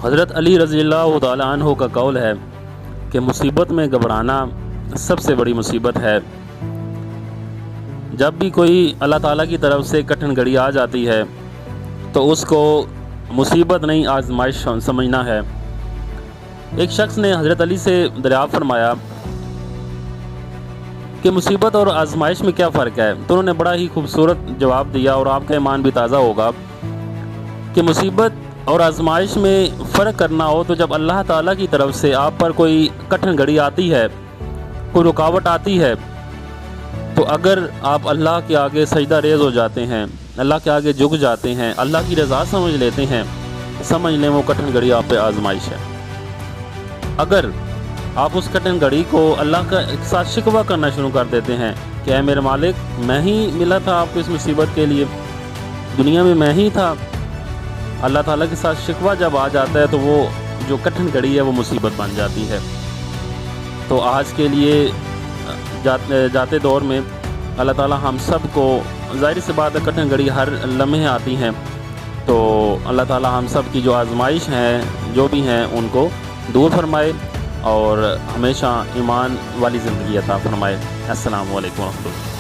حضرت علی رضی اللہ تعالیٰ عنہ کا قول ہے کہ مصیبت میں گھبرانا سب سے بڑی مصیبت ہے۔ جب بھی کوئی اللہ تعالیٰ کی طرف سے کٹھن گھڑی آ جاتی ہے تو اس کو مصیبت نہیں آزمائش سمجھنا ہے۔ ایک شخص نے حضرت علی سے دریافت فرمایا کہ مصیبت اور آزمائش میں کیا فرق ہے، تو انہوں نے بڑا ہی خوبصورت جواب دیا، اور آپ کا ایمان بھی تازہ ہوگا کہ مصیبت اور آزمائش میں فرق کرنا ہو تو جب اللہ تعالیٰ کی طرف سے آپ پر کوئی کٹھن گھڑی آتی ہے، کوئی رکاوٹ آتی ہے، تو اگر آپ اللہ کے آگے سجدہ ریز ہو جاتے ہیں، اللہ کے آگے جھک جاتے ہیں، اللہ کی رضا سمجھ لیتے ہیں، سمجھ لیں وہ کٹھن گھڑی آپ پہ آزمائش ہے۔ اگر آپ اس کٹھن گھڑی کو اللہ کے ساتھ شکوہ کرنا شروع کر دیتے ہیں کہ اے میرے مالک، میں ہی ملا تھا آپ کو اس مصیبت کے لیے، دنیا میں میں ہی تھا، اللہ تعالیٰ کے ساتھ شکوہ جب آ جاتا ہے تو وہ جو کٹھن گھڑی ہے وہ مصیبت بن جاتی ہے۔ تو آج کے لیے جاتے دور میں اللہ تعالیٰ ہم سب کو، ظاہر سی بات ہے کٹھن گھڑی ہر لمحے آتی ہیں، تو اللہ تعالیٰ ہم سب کی جو آزمائش ہیں جو بھی ہیں ان کو دور فرمائے اور ہمیشہ ایمان والی زندگی عطا فرمائے۔ السلام علیکم ورحمۃ اللہ۔